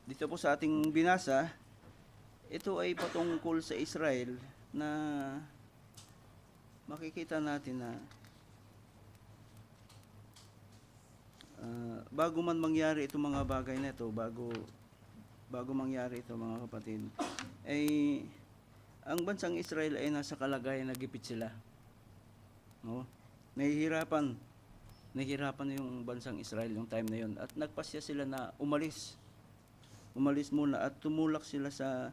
Dito po sa ating binasa, ito ay patungkol sa Israel na makikita natin na bago man mangyari itong mga bagay na ito, bago mangyari ito mga kapatid, ay ang bansang Israel ay nasa kalagayan na gipit sila. No? Nahihirapan yung bansang Israel yung time na yon, at nagpasya sila na umalis muna at tumulak sila sa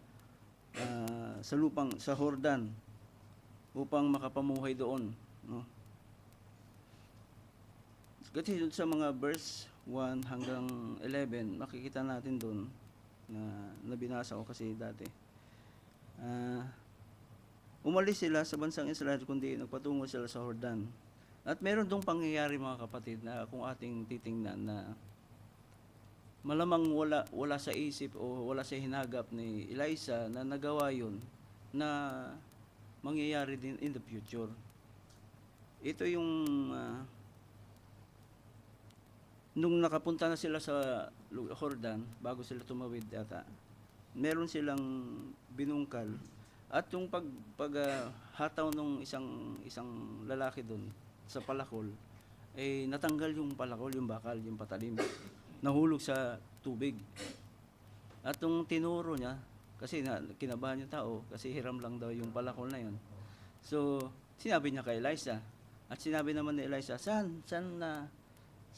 lupang sa Jordan upang makapamuhay doon, no? Kasi sa mga verse 1 hanggang 11 makikita natin doon na nabinasa ko kasi dati. Umalis sila sa bansang Israel kundi nagpatungo sila sa Jordan. At meron dong pangyayari mga kapatid na kung ating titingnan na malamang wala sa isip o wala sa hinagap ni Elisha na nagawa yun na mangyayari din in the future. Ito yung nung nakapunta na sila sa Jordan, bago sila tumawid yata, meron silang binungkal at yung hataw nung isang lalaki doon sa palakol, eh natanggal yung palakol, yung bakal, yung patalim, nahulog sa tubig. At yung tinuro niya, kasi kinabahan yung tao, kasi hiram lang daw yung palakol na yun. So, sinabi niya kay Elisha, at sinabi naman ni Elisha, saan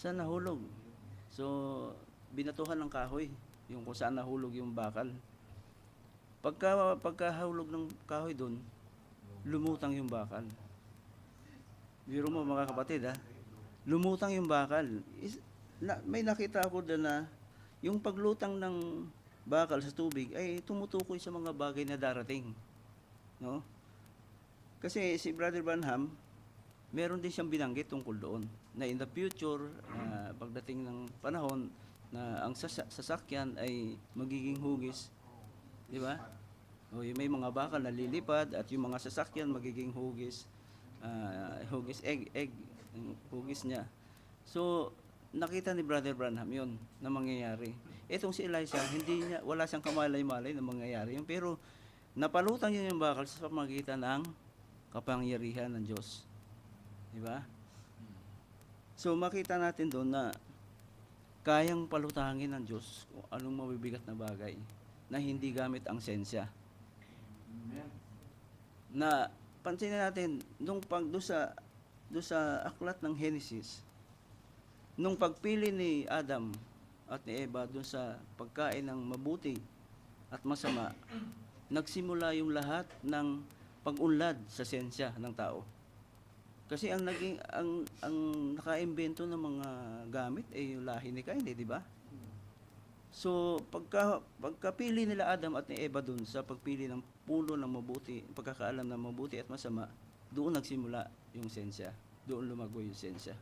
nahulog? So, binatuhan ng kahoy, yung kung saan nahulog yung bakal. Pagkahulog ng kahoy doon, lumutang yung bakal. Biro mo mga kapatid, lumutang yung bakal. May nakita ako doon na yung paglutang ng bakal sa tubig ay tumutukoy sa mga bagay na darating, no? Kasi si Brother Branham, meron din siyang binanggit tungkol doon na in the future, pagdating ng panahon na ang sasakyan ay magiging hugis, di ba? O may mga bakal na lilipad at yung mga sasakyan magiging hugis, hugis niya. So, nakita ni Brother Branham yun na mangyayari. Itong si Elisha, wala siyang kamalay-malay na mangyayari yun, pero napalutang yun yung bakal sa pamagitan ng kapangyarihan ng Diyos. Di ba? So, makita natin doon na kayang palutangin ng Diyos kung anong mabibigat na bagay na hindi gamit ang sensya. Amen. Na pansinin natin nung doon sa aklat ng Genesis, nung pagpili ni Adam at ni Eva doon sa pagkain ng mabuti at masama, nagsimula yung lahat ng pag-unlad sa sensya ng tao. Kasi ang nakaimbento ng mga gamit ay yung lahi ni Cain, di ba? So, pagkapili nila Adam at ni Eva doon sa pagpili ng puno ng mabuti, pagkakaalam ng mabuti at masama, doon nagsimula yung sensya. Doon lumago yung sensya.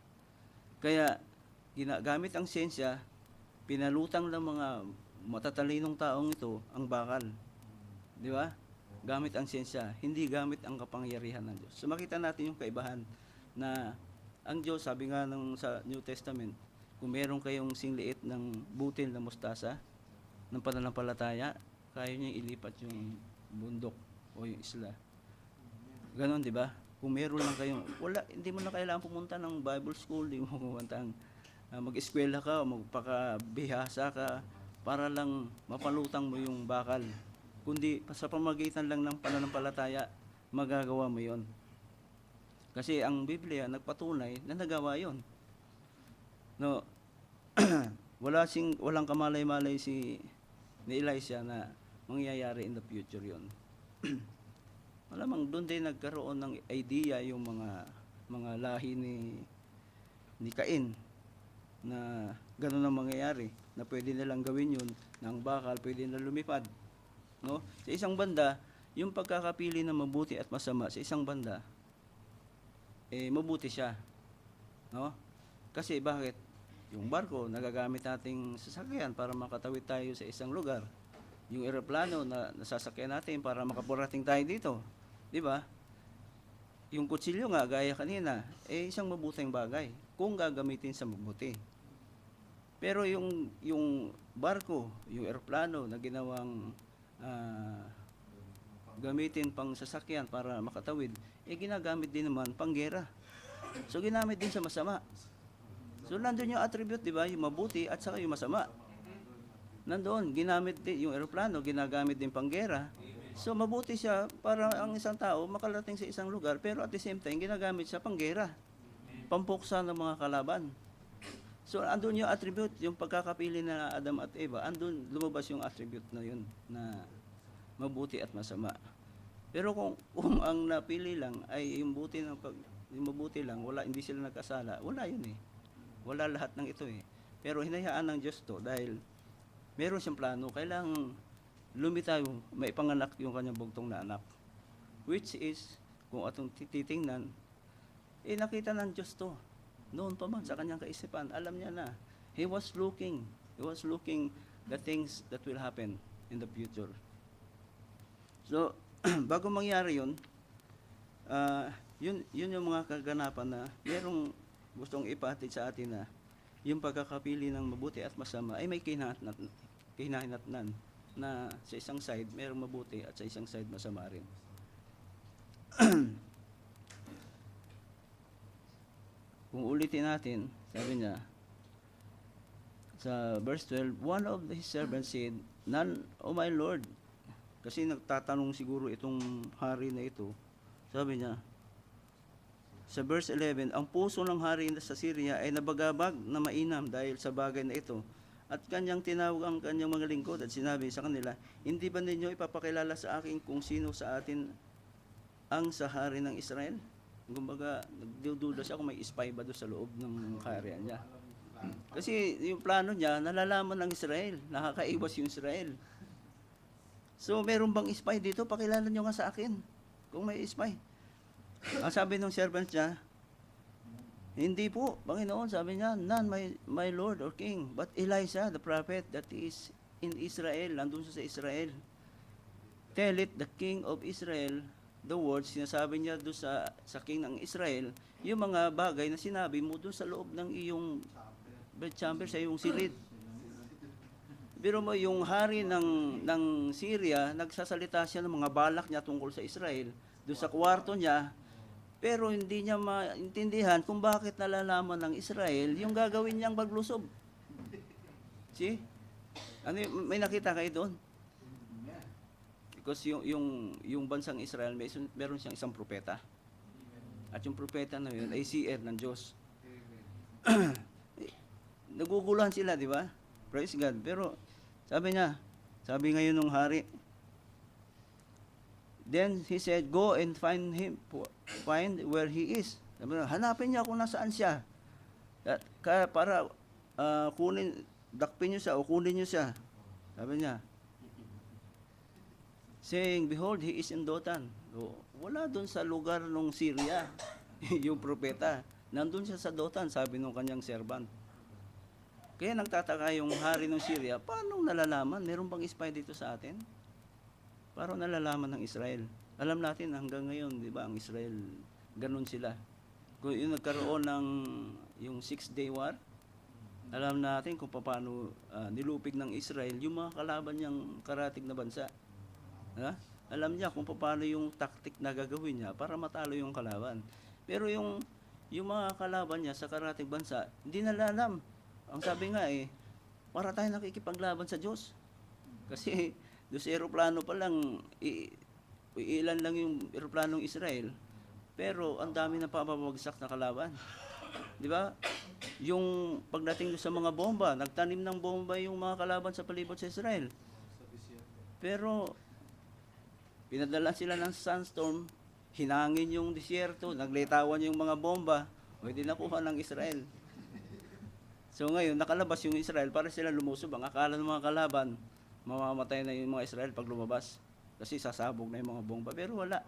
Kaya, ginagamit ang sensya, pinalutang ng mga matatalinong taong ito ang bakal. Di ba? Gamit ang sensya, hindi gamit ang kapangyarihan ng Diyos. So makita natin yung kaibahan na ang Diyos, sabi nga sa New Testament, kung meron kayong singliit ng butil na mustasa ng pananampalataya, kaya niya ilipat yung bundok o yung isla. Ganon, di ba? Kung meron lang kayong, hindi mo na kailangan pumunta ng Bible school, hindi mo pumunta mag-eskwela ka o magpakabihasa ka para lang mapalutang mo yung bakal. Kundi sa pamagitan lang ng pananampalataya, magagawa mo yon. Kasi ang Biblia nagpatunay na nagawa yon. No, walang kamalay-malay ni Elisha na mangyayari in the future yon. Malamang doon din nagkaroon ng idea yung mga lahi ni Cain na gano'n ang mangyayari, na pwede nilang gawin yun, na ang bakal pwede na lumipad. No? Sa isang banda, yung pagkakapili ng mabuti at masama sa isang banda, mabuti siya. No? Kasi bakit? Yung barko, nagagamit nating sasakyan para makatawid tayo sa isang lugar. Yung eroplano na nasasakyan natin para makaparating tayo dito. Di ba? Yung kutsilyo nga, gaya kanina, isang mabuting bagay kung gagamitin sa mabuti. Pero yung barko, yung eroplano na ginawang ah, gamitin pang sasakyan para makatawid, ginagamit din naman pang gera. So ginamit din sa masama. So nandun yung attribute, di ba? Yung mabuti at saka yung masama. Nandoon, ginamit din yung eroplano, ginagamit din pang gera. So mabuti siya para ang isang tao makarating sa isang lugar, pero at the same time ginagamit siya pang gera, pampuksa ng mga kalaban. So andun yung attribute, yung pagkakapili na Adam at Eva, andun lumabas yung attribute na yun na mabuti at masama. Pero kung ang napili lang ay yung buti yung mabuti lang, wala, hindi sila nagkasala, wala yun eh. Wala lahat ng ito eh. Pero hinayaan ng Diyos to dahil meron siyang plano, kailangang lumitaw, may panganak yung kanyang bugtong na anak. Which is, kung atong titingnan, nakita ng Diyos to. Noon pa man sa kanyang kaisipan, alam niya na. He was looking the things that will happen in the future. So, bago mangyari yun, yun yung mga kaganapan na merong gustong ipahatid sa atin na yung pagkakapili ng mabuti at masama ay may kinahinatnan na sa isang side merong mabuti at sa isang side masama rin. Kung ulitin natin, sabi niya, sa verse 12, one of his servants said, "None, O my Lord." Kasi nagtatanong siguro itong hari na ito. Sabi niya, sa verse 11, ang puso ng hari sa Syria ay nabagabag na mainam dahil sa bagay na ito. At kanyang tinawag ang kanyang mga lingkod at sinabi sa kanila, hindi ba ninyo ipapakilala sa akin kung sino sa atin ang sa hari ng Israel? Kumbaga, nagdududa siya kung may spy ba doon sa loob ng kaharian niya. Kasi yung plano niya, nalalaman ng Israel, nakakaiwas yung Israel. So, meron bang spy dito? Pakilala nyo nga sa akin kung may spy. Ang sabi ng servant niya, hindi po, Panginoon, sabi niya, none, my Lord or King, but Elisha, the prophet that is in Israel, nandun siya sa Israel. Tell it, the King of Israel, the words, sinasabi niya doon sa King ng Israel, yung mga bagay na sinabi mo doon sa loob ng iyong bedchamber, sa iyong silid. Pero mo yung hari ng Syria, nagsasalita siya ng mga balak niya tungkol sa Israel, doon sa kwarto niya, pero hindi niya maintindihan kung bakit nalalaman ng Israel yung gagawin niyang paglusob. See? Ano, may nakita kayo doon? Because yung bansang Israel, meron siyang isang propeta. At yung propeta na yun ay seer ng Diyos. Naguguluhan sila, di ba? Praise God. Pero sabi ngayon ng hari, then he said, go and find where he is. Sabi niya, hanapin niya kung nasaan siya. Para dakpin niyo siya o kunin niyo siya. Sabi niya, saying, behold, he is in Dothan. So, wala doon sa lugar ng Syria, yung propeta. Nandun siya sa Dothan, sabi ng kanyang servant. Kaya nagtataka yung hari ng Syria, paano nalalaman? Meron bang spy dito sa atin? Paano nalalaman ng Israel? Alam natin hanggang ngayon, di ba, ang Israel, ganun sila. Kung yung nagkaroon ng yung 6-day war, alam natin kung paano nilupig ng Israel yung mga kalaban niyang karatig na bansa. Alam niya kung paano yung tactic na gagawin niya para matalo yung kalaban. Pero yung mga kalaban niya sa karatig bansa, hindi nila alam. Ang sabi nga para tayo nakikipaglaban sa Diyos. Kasi doon sa aeroplano pa lang, ilan lang yung aeroplanong Israel, pero ang dami na papabagsak na kalaban. Di ba? Yung pagdating sa mga bomba, nagtanim ng bomba yung mga kalaban sa palibot sa Israel. Pero pinadala sila ng sandstorm, hinangin yung disyerto, naglitawan yung mga bomba, o hindi nakuha ng Israel. So ngayon, nakalabas yung Israel para sila lumusob. Ang akala ng mga kalaban, mamamatay na yung mga Israel pag lumabas. Kasi sasabog na yung mga bomba. Pero wala.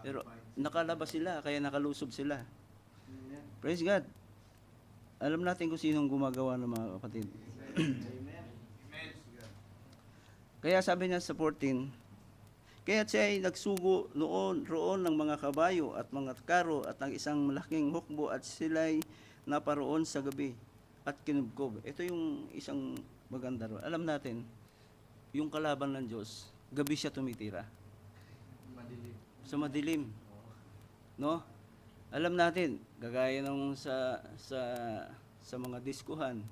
Pero nakalabas sila, kaya nakalusob sila. Praise God. Alam natin kung sinong gumagawa ng mga kapatid. Kaya sabi niya sa 14, kaya siya ay nagsugo roon ng mga kabayo at mga karo at ng isang malaking hukbo at sila'y naparoon sa gabi. at kinubkob. Ito yung isang maganda ro. Alam natin, yung kalaban ng Diyos, gabi siya tumitira. Madilim. Sa madilim, no? Alam natin, gagaya nung sa mga diskuhan,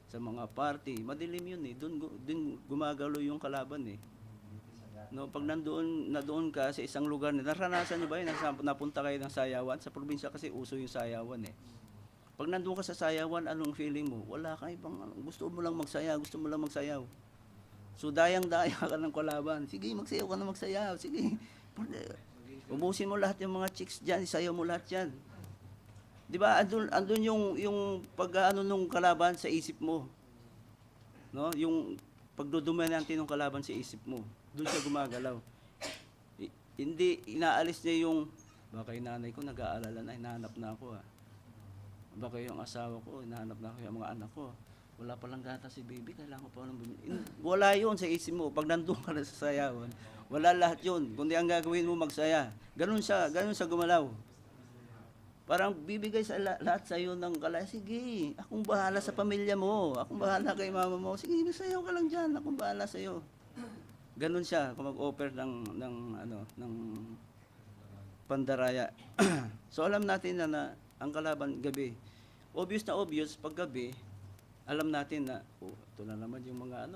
sa mga party, madilim yun eh. Doon gumagalo yung kalaban eh. No, pag nandoon ka sa isang lugar, naranasan niyo ba yun? Napunta kayo ng sayawan? Sa probinsya kasi uso yung sayawan eh. Pag nandoon ka sa sayawan, anong feeling mo? Wala ka ibang, gusto mo lang magsayaw. So dayang-daya ka ng kalaban. Sige, magsayaw ka na magsayaw. Sige. Ubusin mo lahat yung mga chicks diyan, isayaw mo lahat 'yan. 'Di ba? Andun yung pag-aano nung kalaban sa isip mo. No? Yung pagdodominante ng kalaban sa isip mo. Doon siya gumagalaw. Hindi inaalis niya yung baka yung nanay ko nag-aalala na, hinahanap na ako ah. Baka yung asawa ko, hinahanap na ako, yung mga anak ko. Wala palang gata si baby, kailangan ko pa lang bumili. Wala yun sa isip mo. Pag nandun ka na sa sayawan, wala lahat yun. Kundi ang gagawin mo, magsaya. Ganun siya gumalaw. Parang bibigay sa lahat sa iyo ng kalay. Sige, akong bahala sa pamilya mo. Akong bahala kay mama mo. Sige, masayaw ka lang dyan. Akong bahala sa iyo. Ganun siya kung mag-offer ng pandaraya. So alam natin na ang kalaban gabi. Obvious na obvious pag gabi, alam natin na ito na naman yung mga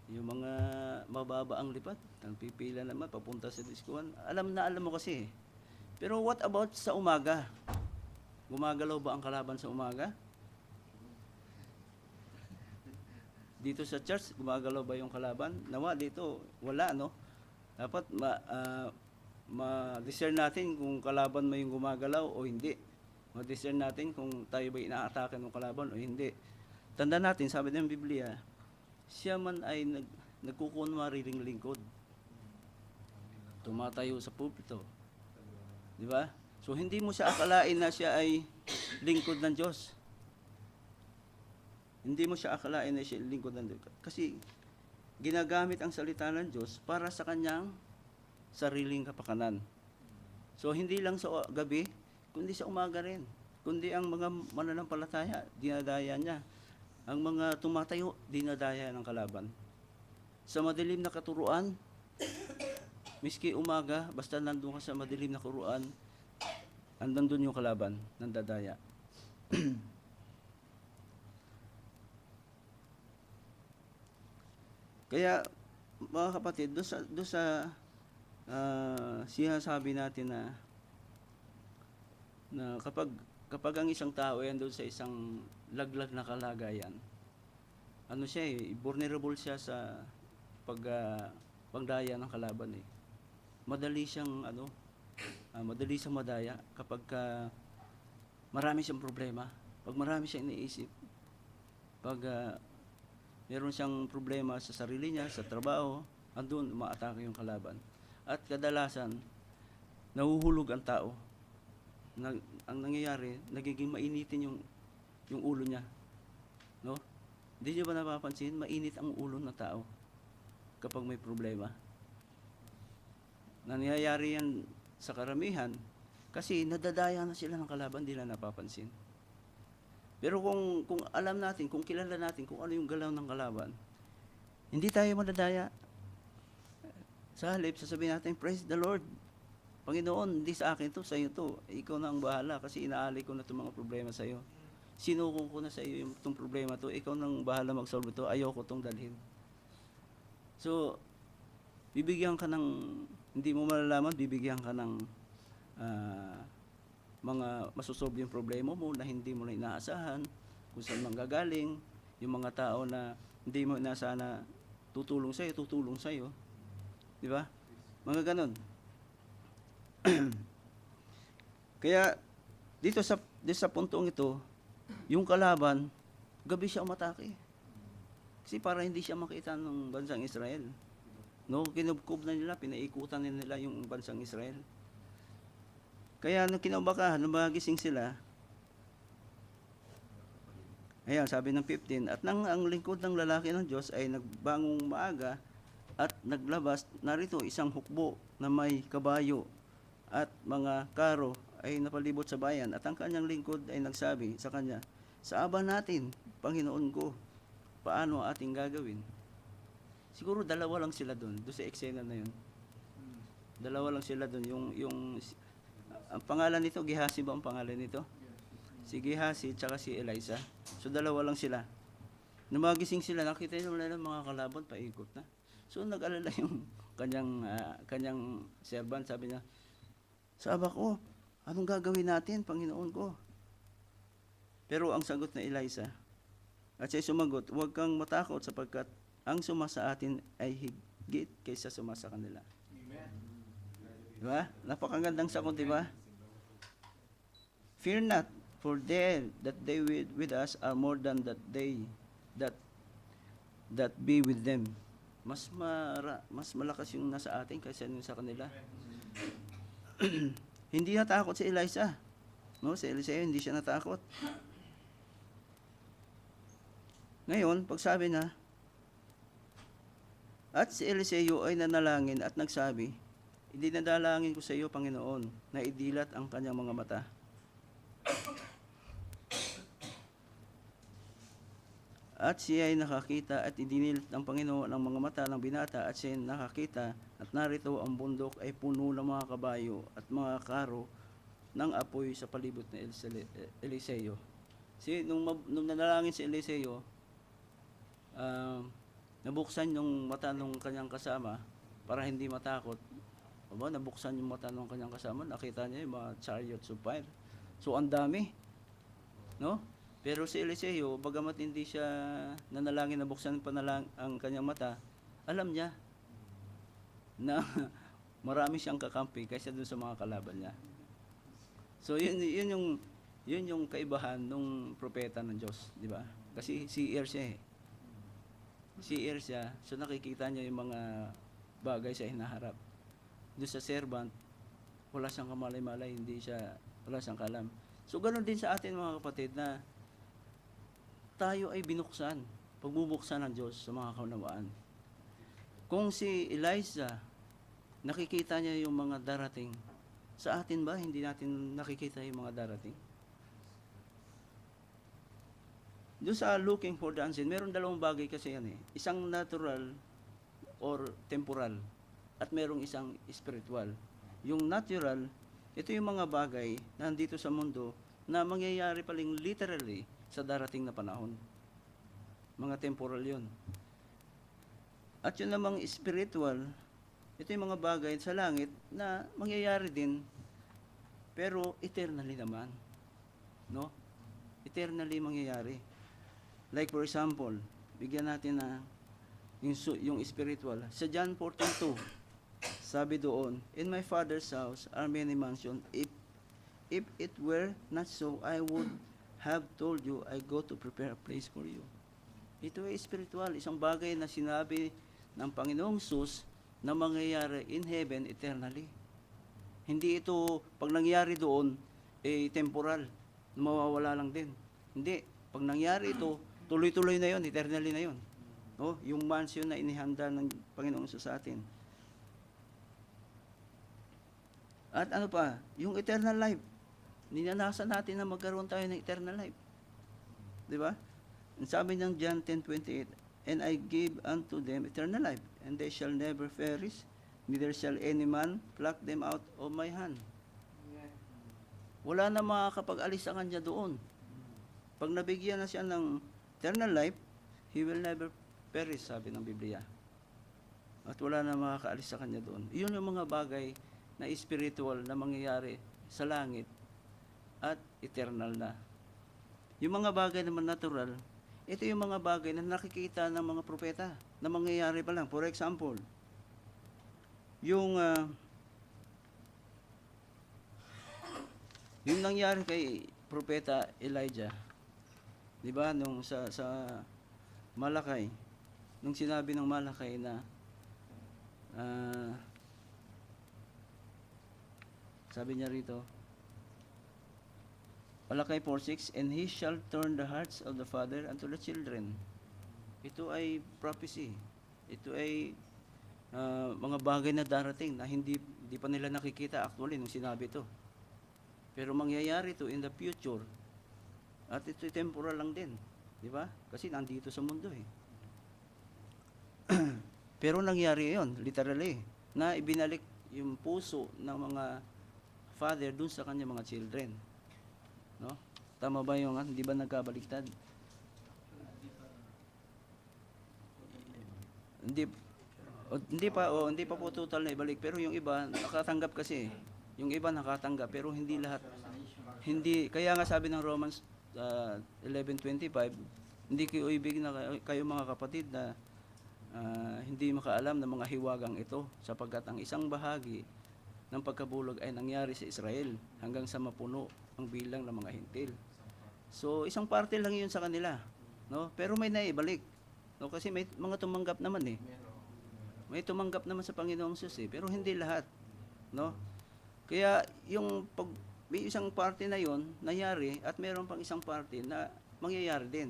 yung mga mababa ang lipat, ang pipila naman papunta sa diskuhan. Alam mo kasi. Pero what about sa umaga? Gumagalaw ba ang kalaban sa umaga? Dito sa church, gumagalaw ba yung kalaban? Nawa dito, wala no. Dapat ma-discern natin kung kalaban mo yung gumagalaw o hindi. Ma-discern natin kung tayo ba inaatake ng kalaban o hindi. Tanda natin, sabi ng Biblia, siya man ay nagkukunwariling lingkod. Tumatayo sa pulpito. Di ba? So hindi mo siya akalain na siya ay lingkod ng Diyos. Hindi mo siya akalain na siya lingkod ng Diyos. Kasi ginagamit ang salita ng Diyos para sa kanyang sariling kapakanan. So hindi lang sa gabi, kundi sa umaga rin. Kundi ang mga mananampalataya, dinadaya niya. Ang mga tumatayo, dinadaya ng kalaban. Sa madilim na katuruan, miski umaga, basta nandun ka sa madilim na kuruan, nandun yung kalaban, nandadaya. Kaya, mga kapatid, doon sa sinasabi natin na kapag ang isang tao ay andun sa isang laglag na kalagayan, ano siya vulnerable siya sa pagdaya ng kalaban eh. Madali siyang madaya kapag marami siyang problema, pag marami siyang iniisip, pag meron siyang problema sa sarili niya, sa trabaho, andun umaatake yung kalaban. At kadalasan nahuhulog ang tao. Ang nangyayari, nagiging mainitin yung ulo niya. No? Hindi niyo ba napapansin, mainit ang ulo ng tao kapag may problema? Nangyayari yan sa karamihan kasi nadadaya na sila ng kalaban, hindi na napapansin. Pero kung alam natin, kung kilala natin kung ano yung galaw ng kalaban, hindi tayo madadaya. Sa halip, sasabihin natin, praise the Lord. Panginoon, hindi sa akin to, sa iyo to. Ikaw na ang bahala kasi inaalay ko na itong mga problema sa iyo. Sinukong ko na sa iyo itong problema to. Ikaw nang bahala mag-solve ito. Ayoko itong dalhin. So, bibigyan ka ng, hindi mo malalaman, bibigyan ka ng mga masosolve yung problema mo na hindi mo na inaasahan, kung saan manggagaling, yung mga tao na hindi mo inaasahan na tutulong sa'yo. Di ba? Mga ganon. Kaya dito sa puntong ito, yung kalaban, gabi siya umatake. Kasi para hindi siya makita ng bansang Israel. No, kinubkob na nila, pinaikutan na nila yung bansang Israel. Kaya nung kinabakahan, nung magising sila, ayan, sabi ng 15, at nang ang lingkod ng lalaki ng Diyos ay nagbangong maaga at naglabas, narito isang hukbo na may kabayo at mga karo ay napalibot sa bayan, at ang kanyang lingkod ay nagsabi sa kanya, Sa aba natin, Panginoon ko, paano ating gagawin? Siguro dalawa lang sila doon sa eksena na yun. Dalawa lang sila doon. Ang pangalan nito, Gehazi ba ang pangalan nito? Si Gehazi tsaka si Elisa. So dalawa lang sila. Nung magising sila, nakita nila ng mga kalaban, paikot na. So nag-alala yung kanyang servant, sabi niya, sa aba ko, anong gagawin natin, Panginoon ko? Pero ang sagot na Elisa, at siya sumagot, huwag kang matakot sapagkat ang suma sa atin ay higit kaysa suma sa kanila. Amen. Diba? Napakagandang sagot, diba? Fear not, for they with us are more than that be with them. Mas malakas yung nasa atin kaysa yung sa kanila. Hindi natakot si Elisa. No, si Eliseo hindi siya natakot. Ngayon, pag sabi na, at si Eliseo ay nanalangin at nagsabi, idinadalangin ko sa iyo, Panginoon, na idilat ang kanyang mga mata. At siya ay nakakita at idinilit ng Panginoon ang mga mata ng binata at siya ay nakakita at narito ang bundok ay puno ng mga kabayo at mga karo ng apoy sa palibot na Eliseo. Nung nanalangin si Eliseo, nabuksan yung mata ng kanyang kasama para hindi matakot. Nabuksan yung mata ng kanyang kasama, nakita niya yung mga chariots of fire. So, ang dami. No? Pero si Eliseo, bagamat hindi siya nanalangin na buksan ang kanyang mata, alam niya na marami siyang kakampi kaysa dun sa mga kalaban niya. So, yun yung kaibahan ng propeta ng Diyos, di ba? Kasi seer siya eh. Seer siya, so nakikita niya yung mga bagay sa hinaharap. Doon sa servant, wala siyang kamalay-malay, wala siyang kalam. So, ganoon din sa atin mga kapatid na tayo ay binuksan, pagbubuksan ng Diyos sa mga kaunawaan. Kung si Eliza, nakikita niya yung mga darating, sa atin ba, hindi natin nakikita yung mga darating? Doon sa looking for the unseen, meron dalawang bagay kasi yan eh. Isang natural or temporal at merong isang spiritual. Yung natural, ito yung mga bagay na nandito sa mundo na mangyayari paling literally sa darating na panahon. Mga temporal yun. At yun namang spiritual, ito yung mga bagay sa langit na mangyayari din pero eternally naman. No? Eternally mangyayari. Like for example, bigyan natin na yung spiritual. Sa John 14:2, sabi doon, in my Father's house are many mansions. If it were not so, I would have told you, I go to prepare a place for you. Ito ay spiritual, isang bagay na sinabi ng Panginoong Sus na mangyayari in heaven eternally. Hindi ito, pag nangyari doon, temporal, mawawala lang din. Hindi, pag nangyari ito, tuloy-tuloy na yon, eternally na yon. No? Yung mansion na inihanda ng Panginoong Sus sa atin. At ano pa, yung eternal life. Ninanasan natin na magkaroon tayo ng eternal life. Di ba? Ang sabi ng John 10:28, and I give unto them eternal life, and they shall never perish, neither shall any man pluck them out of my hand. Wala na makakapag-alis sa kanya doon. Pag nabigyan na siya ng eternal life, he will never perish, sabi ng Biblia. At wala na makakaalis sa kanya doon. Iyon yung mga bagay na spiritual na mangyayari sa langit at eternal na. Yung mga bagay naman natural, ito yung mga bagay na nakikita ng mga propeta na mangyayari pa lang. For example, yung nangyari kay propeta Elijah, di ba, nung sa Malakay, nung sinabi ng Malakay na sabi niya rito, Malakay 4:6, and he shall turn the hearts of the father unto the children. Ito ay prophecy. Ito ay mga bagay na darating na hindi pa nila nakikita actually nung sinabi ito. Pero mangyayari ito in the future. At ito temporal lang din. Di ba? Kasi nandito sa mundo eh. Pero nangyari yon literally, na ibinalik yung puso ng mga father dun sa kanya mga children. No? Tama ba yung, hindi ba nagkabaliktad? Hindi, hindi pa po total na ibalik, pero yung iba nakatanggap kasi. Yung iba nakatanggap, pero hindi lahat. Hindi, kaya nga sabi ng Romans 11:25, hindi kayo ibig na kayo mga kapatid na hindi makaalam ng mga hiwagang ito, sapagkat ang isang bahagi ng pagkabulog ay nangyari sa Israel hanggang sa mapuno ang bilang ng mga hintil. So, isang parte lang yun sa kanila. No? Pero may naibalik. No? Kasi may mga tumanggap naman eh. May tumanggap naman sa Panginoong Diyos eh, pero hindi lahat. No? Kaya yung pag may isang parte na yon nangyari at meron pang isang parte na mangyayari din.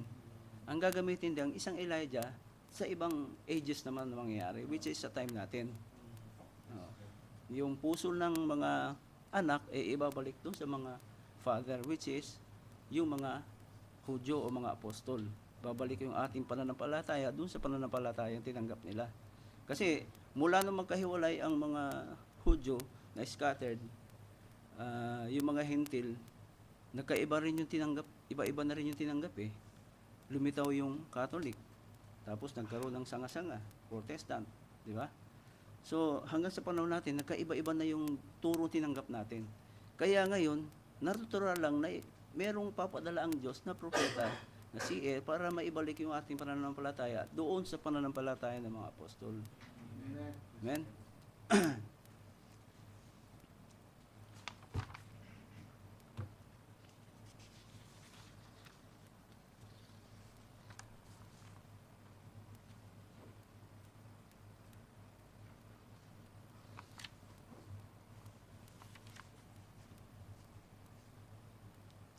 Ang gagamitin din isang Elijah sa ibang ages naman na mangyayari, which is sa time natin. Yung puso ng mga anak ay ibabalik doon sa mga father, which is yung mga Hudyo o mga apostol. Babalik yung ating pananampalataya doon sa pananampalataya yung tinanggap nila. Kasi mula nung magkahiwalay ang mga Hudyo na scattered, yung mga hintil, nagkaiba rin yung tinanggap, iba-iba na rin yung tinanggap eh. Lumitaw yung Catholic, tapos nagkaroon ng sanga-sanga, Protestant, di ba? So hanggang sa panahon natin, nagkaiba-iba na yung turo tinanggap natin. Kaya ngayon, natutural lang na merong papadala ang Diyos na propeta na si para maibalik yung ating pananampalataya doon sa pananampalataya ng mga apostol. Amen?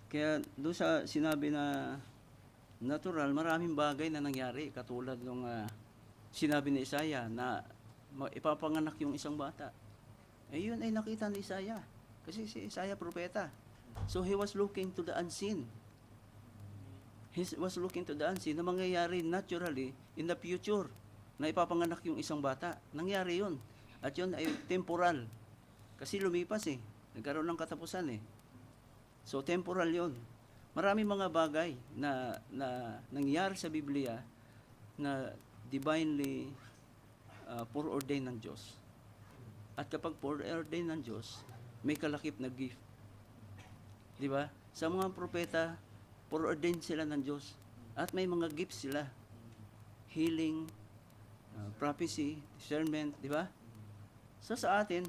Kaya doon sa sinabi na natural, maraming bagay na nangyari. Katulad nung sinabi ni Isaiah na ipapanganak yung isang bata. Eh yun ay nakita ni Isaiah. Kasi si Isaiah propeta. So he was looking to the unseen. He was looking to the unseen na mangyayari naturally in the future na ipapanganak yung isang bata. Nangyari yun. At yun ay temporal. Kasi lumipas eh. Nagkaroon ng katapusan eh. So temporal 'yon. Maraming mga bagay na nangyayari sa Biblia na divinely foreordained ng Diyos. At kapag foreordained ng Diyos, may kalakip na gift. 'Di ba? Sa mga propeta, foreordained sila ng Diyos at may mga gifts sila. Healing, prophecy, discernment, 'di ba? So sa atin,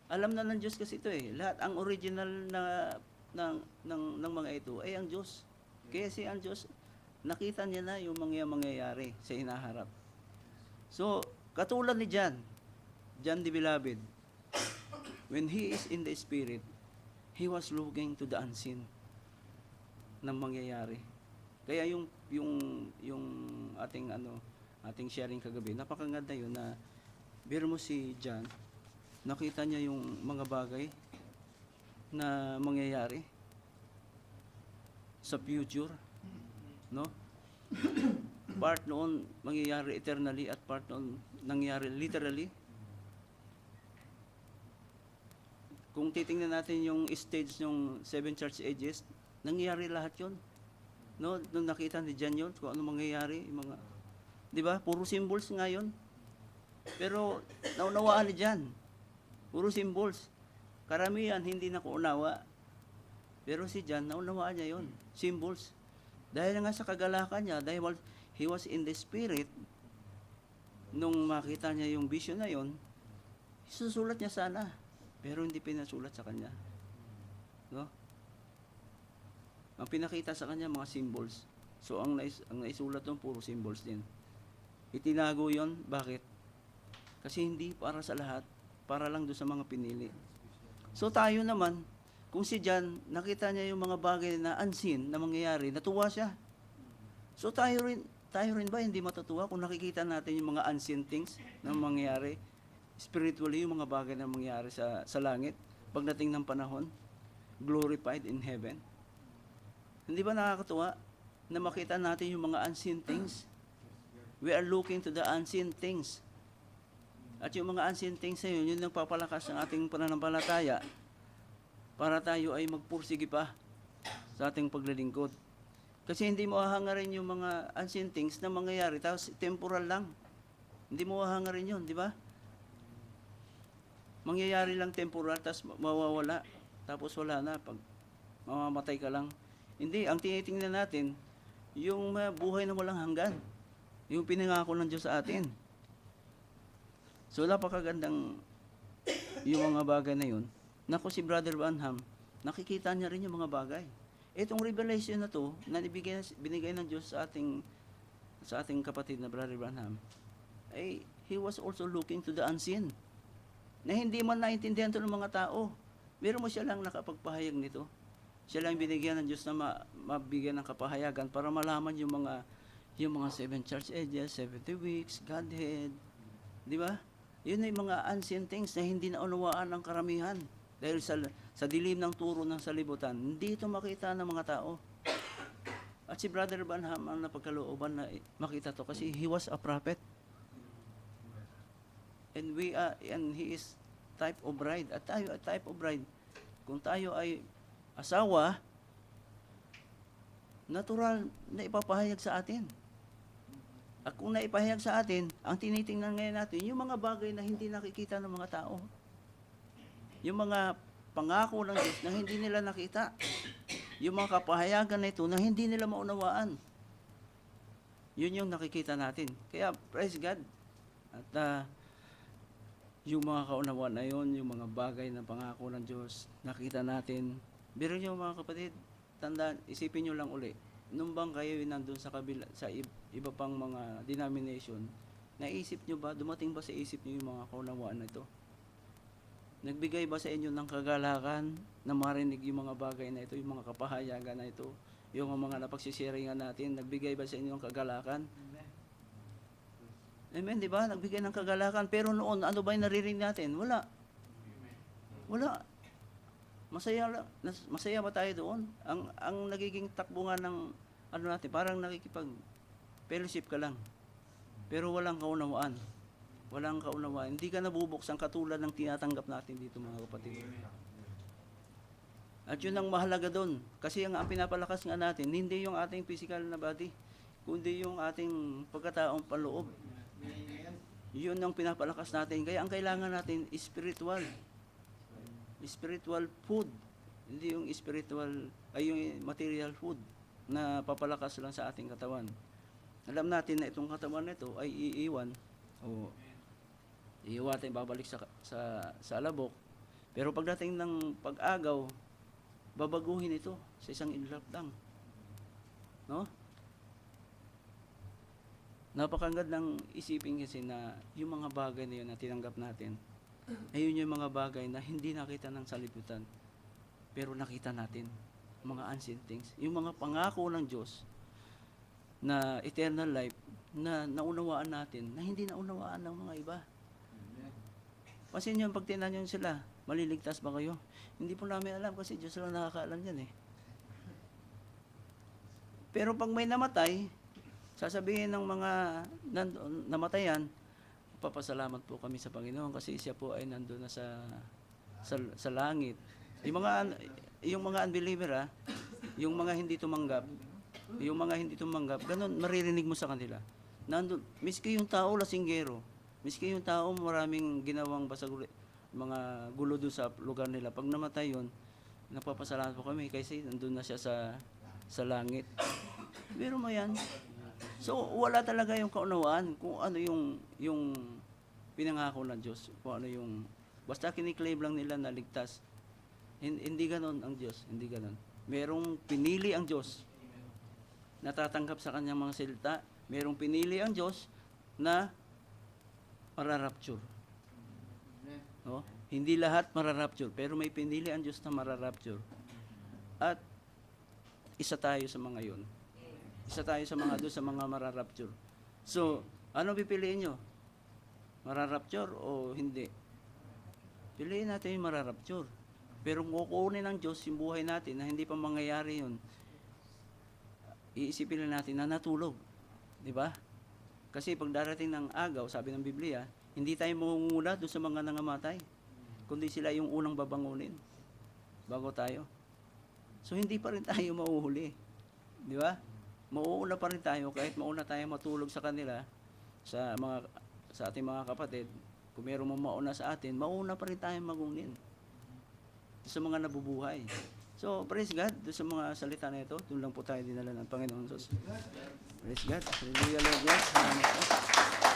alam na ng Diyos kasi ito eh. Lahat ang original na ng mga ito ay ang Diyos. Kaya si ang Diyos, nakita niya na yung mangyayari sa hinaharap. So, katulad ni John the Beloved, when he is in the Spirit, he was looking to the unseen ng mangyayari. Kaya yung ating sharing kagabi, napakaganda yun na biro mo si John, nakita niya yung mga bagay na mangyayari sa future, no? Part noon mangyayari eternally at part noon nangyayari literally. Kung titingnan natin yung stage ng 7 church ages, nangyayari lahat 'yon. No, nung nakita ni John 'yon, kung ano mangyayari, mga 'di ba? Puro symbols nga 'yon. Pero naunawaan ni John. Puro symbols. Karamihan hindi nakuunawa. Pero si John, naunawaan niya yon, symbols. Dahil nga sa kagalakan niya, dahil he was in the Spirit, nung makita niya yung vision na yon, susulat niya sana. Pero hindi pinasulat sa kanya. No? Ang pinakita sa kanya, mga symbols. So, ang naisulat doon, puro symbols din. Itinago yon, bakit? Kasi hindi para sa lahat, para lang doon sa mga pinili. So tayo naman, kung si John, nakita niya yung mga bagay na unseen na mangyayari, natuwa siya. So tayo rin ba hindi matutuwa kung nakikita natin yung mga unseen things na mangyayari? Spiritually, yung mga bagay na mangyayari sa langit, pagdating ng panahon, glorified in heaven. Hindi ba nakakatuwa na makita natin yung mga unseen things? We are looking to the unseen things. At yung mga unseen things na yun ang papalakas ng ating pananampalataya para tayo ay magpursige pa sa ating paglilingkod. Kasi hindi mo hahangarin yung mga unseen things na mangyayari, tapos temporal lang. Hindi mo hahangarin yun, di ba? Mangyayari lang temporal, tapos mawawala. Tapos wala na, pag mamamatay ka lang. Hindi, ang tinitingnan natin, yung buhay na walang hanggan. Yung pinangako ng Diyos sa atin. So, napakagandang yung mga bagay na yun. Naku, si Brother Branham, nakikita niya rin yung mga bagay. Itong revelation na to, na binigay ng Diyos sa ating kapatid na Brother Branham, ay he was also looking to the unseen. Na hindi man naintindihan to ng mga tao. Pero mo siya lang nakapagpahayag nito. Siya lang binigyan ng Diyos na mabigyan ng kapahayagan para malaman yung mga 7 church ages, 70 weeks, Godhead. Di ba? Yun ay mga unseen things na hindi naunawaan ng karamihan. Dahil sa dilim ng turo ng salibutan, hindi ito makita ng mga tao. At si Brother Branham ang napagkalooban na makita to kasi he was a prophet. And he is type of bride. At tayo ay type of bride. Kung tayo ay asawa, natural na ipapahayag sa atin. At kung naipahayag sa atin, ang tinitingnan ngayon natin, yung mga bagay na hindi nakikita ng mga tao. Yung mga pangako ng Diyos na hindi nila nakita. Yung mga kapahayagan na ito na hindi nila maunawaan. Yun yung nakikita natin. Kaya, praise God. At yung mga kaunawaan na yun, yung mga bagay na pangako ng Diyos, nakita natin. Pero nyo mga kapatid, tandaan, isipin nyo lang uli. Nung bang kayo nandun sa kabila, sa iba pang mga denomination, naisip nyo ba, dumating ba sa isip nyo yung mga kaunawaan na ito? Nagbigay ba sa inyo ng kagalakan na marinig yung mga bagay na ito, yung mga kapahayagan na ito, yung mga napagsisharingan natin, nagbigay ba sa inyo ng kagalakan? Amen, di ba? Nagbigay ng kagalakan. Pero noon, ano ba yung naririnig natin? Wala. Wala. Masaya ba tayo doon? Ang nagiging takbo nga ng ano natin, parang nakikipag-fellowship ka lang. Pero walang kaunawaan. Walang kaunawaan. Hindi ka nabubuksan katulad ng tinatanggap natin dito mga kapatid. At yun ang mahalaga doon. Kasi ang pinapalakas nga natin, hindi yung ating physical na body, kundi yung ating pagkataong panloob. Yun ang pinapalakas natin. Kaya ang kailangan natin is spiritual. Spiritual food. Hindi yung yung material food na papalakas lang sa ating katawan. Alam natin na itong katawan nito ay iiwan o iiwatin babalik sa alabok. Pero pagdating ng pag-agaw, babaguhin ito sa isang inlap lang. No? Napakagandang isipin kasi na yung mga bagay na yun na tinanggap natin, ayun yung mga bagay na hindi nakita ng salibutan, pero nakita natin, mga unseen things. Yung mga pangako ng Diyos na eternal life, na naunawaan natin, na hindi naunawaan ng mga iba. Kasi yun, pag tinanong sila, maliligtas ba kayo? Hindi po namin alam kasi Diyos lang nakakaalam yan eh. Pero pag may namatay, sasabihin ng mga namatayan, papasalamat po kami sa Panginoon kasi siya po ay nandoon na sa langit. Yung mga unbeliever yung mga hindi tumanggap, ganun maririnig mo sa kanila. Nandun, miski yung tao lasinggero, miski yung tao maraming ginawang mga gulo doon sa lugar nila, pag namatay yun, napapasalamat po kami kasi nandun na siya sa langit. Pero mo yan. So, wala talaga yung kaunawaan kung ano yung pinangako ng Diyos, kung ano yung, basta kiniklaim lang nila na ligtas. Hindi ganon ang Diyos, hindi ganon. Merong pinili ang Diyos na tatanggap sa kanyang mga salita. Merong pinili ang Diyos na mararapture. No? Hindi lahat mararapture, pero may pinili ang Diyos na mararapture. At isa tayo sa mga yun. Isa tayo sa mga doon sa mga mararapture. So, ano pipiliin nyo? Mararapture o hindi? Piliin natin yung mararapture. Pero kukunin ng Diyos yung buhay natin na hindi pa mangyayari yun. iisipin lang natin na natulog. Di ba? Kasi pag darating ng agaw, sabi ng Biblia, hindi tayo mangunguna doon sa mga nangamatay, kundi sila yung unang babangunin bago tayo. So hindi pa rin tayo mauhuli. Di ba? Mauuna pa rin tayo kahit mauna tayo matulog sa kanila, sa ating mga kapatid. Kung mayroong mauna sa atin, mauna pa rin tayo magunin sa mga nabubuhay. So, praise God, doon sa mga salita na ito, doon lang po tayo dinala ng Panginoon. Praise God. Hallelujah, Lord. Yes. Salamat po.